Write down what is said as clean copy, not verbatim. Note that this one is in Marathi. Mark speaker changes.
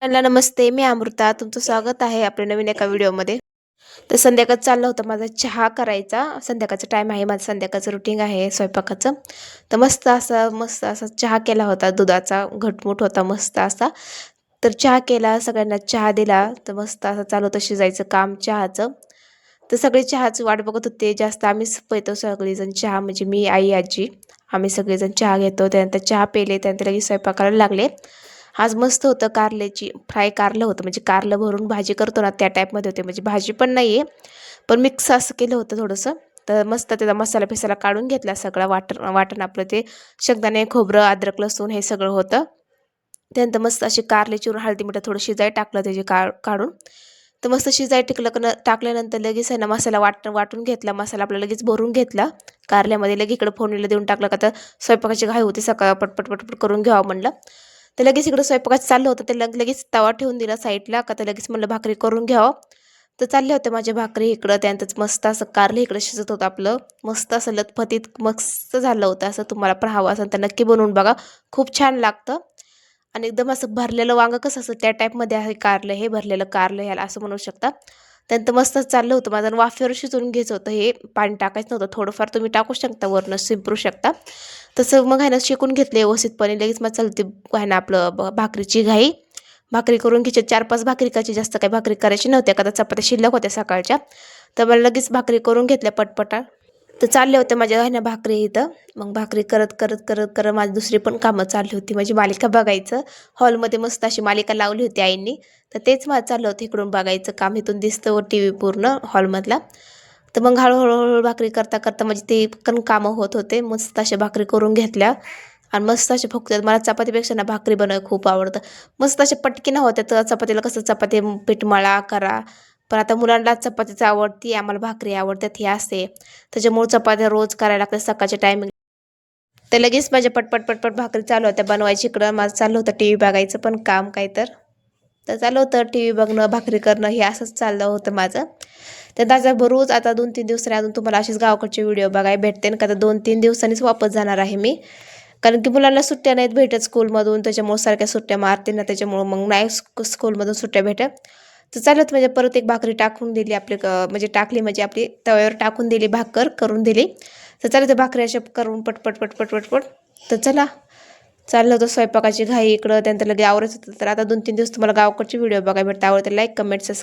Speaker 1: सगळ्यांना नमस्ते. मी अमृता. तुमचं स्वागत आहे आपल्या नवीन एका व्हिडिओमध्ये. तर संध्याकाळ चाललं होतं माझा चहा करायचा. संध्याकाळचा टाईम आहे. माझं संध्याकाळचं रुटीन आहे स्वयंपाकाचं. तर मस्त असा चहा केला होता. दुधाचा घटमुट होता मस्त असा. तर चहा केला, सगळ्यांना चहा दिला. तर मस्त असं चालू होतं शिजायचं काम चहाचं. तर सगळे चहाची वाट बघत होते. जास्त आम्हीच पितो सगळेजण चहा, म्हणजे मी, आई, आजी. आम्ही सगळेजण चहा घेतो. त्यानंतर चहा पेले, त्यानंतर लगेच स्वयंपाकाला लागले. आज मस्त होतं कारल्याची फ्राय कारलं होतं, म्हणजे कारलं भरून भाजी करतो ना त्या टाईपमध्ये होते. म्हणजे भाजी पण नाही आहे, पण मिक्स असं केलं होतं थोडंसं. तर मस्त त्याचा मसाला काढून घेतला सगळा. वाटण आपलं ते शेंगदाणे, खोबरं, अद्रक, लसूण हे सगळं होतं. त्यानंतर मस्त अशी कारले चिरून हळदी मिठं थोडं शिजाय टाकलं त्याचे काढून. तर मस्त शिजाय टाकल्यानंतर लगेच आहे ना मसाला वाटून घेतला. मसाला आपला लगेच भरून घेतला कारल्यामध्ये. लगेच इकडं फोडणीला देऊन टाकलं का तर स्वयंपाकाची घाई होती, सकाळ पटपट करून घ्यावं म्हणलं. तर लगेच इकडं स्वयंपाकाचं चाललं होतं. ते लगेच तवा ठेवून दिला साईडला, का तर लगेच म्हणलं भाकरी करून घ्यावं. तर चालले होते माझ्या भाकरी इकडं. त्यानंतर मस्त असं कारलं इकडं शिजत होतं आपलं. मस्त असं लथपथीत मस्त झालं होतं. असं तुम्हाला पण हवं असेल तर नक्की बनवून बघा, खूप छान लागतं. आणि एकदम असं भरलेलं वांगं कसं असं त्या टाईपमध्ये आहे कारलं, हे भरलेलं कारलं ह्याला असं म्हणू शकता. त्यानंतर मस्त चाललं होतं माझं. वाफेवर शिजवून घ्यायचं होतं हे, पाणी टाकायचं नव्हतं. थोडंफार तुम्ही टाकू शकता, वरनं शिंपरू शकता. तसं मग आहे ना शेकून घेतले व्यवस्थितपणे. लगेच मग चालते आहे ना आपलं भाकरीची घाई. भाकरी करून घ्यायची, 4-5 भाकरी करायची, जास्त काही भाकरी करायची नव्हत्या, का चपात्या शिल्लक होत्या सकाळच्या. तर मला लगेच भाकरी करून घेतल्या पटपटा. तर चालले होते माझ्या आहे ना भाकरी इथं. मग भाकरी करत माझी दुसरी पण कामं चालली होती, म्हणजे मालिका बघायचं. हॉलमध्ये मस्त अशी मालिका लावली होती आईंनी. तर तेच माझं चाललं होतं इकडून बघायचं काम. इथून दिसतं टी व्ही पूर्ण हॉलमधला. तर मग हळूहळू भाकरी करता म्हणजे ते पण कामं होत होते. मस्त अशा भाकरी करून घेतल्या आणि मस्त असे फुगतात. मला चपातीपेक्षा ना भाकरी बनवायला खूप आवडतं. मस्त असे पटकीनं होत्या. तर चपातीला कसं चपाती पीठ मळा करा. पण आता मुलांना चपातीच आवडती, आम्हाला भाकरी आवडतात हे असते. त्याच्यामुळे चपात्या रोज करायला लागतात सकाळच्या टायमिंग. तर लगेच माझ्या पटपट भाकरी चालू होत्या बनवायची. इकडं माझं चाललं होतं टी व्ही बघायचं पण काम काय तर चालू होतं टी व्ही बघणं, भाकरी करणं, हे असंच चाललं होतं माझं. तर त्याचा रोज आता 2-3 दिवसांनी अजून तुम्हाला असेच गावाकडचे व्हिडिओ बघायला भेटते. का तर 2-3 दिवसांनीच वापस जाणार आहे मी. कारण की मुलांना सुट्ट्या नाहीत भेटत स्कूलमधून, त्याच्यामुळे सारख्या सुट्ट्या मारते ना, त्याच्यामुळं मग नाही स्कूलमधून सुट्ट्या भेटत. तर चालत म्हणजे परत एक भाकरी टाकून दिली आपली, म्हणजे टाकली म्हणजे आपली तव्यावर टाकून दिली, भाकर करून दिली. तर चालत भाकरी अशा करून पटपट. तर चला, चाललं होतं स्वयंपाकाची घाई इकडं. त्यानंतर लगे आवरायचं होतं. तर आता 2-3 दिवस तुम्हाला गावाकडचे व्हिडिओ बघायला भेटतं. आवडते लाईक, कमेंट, सबस्क्राईब.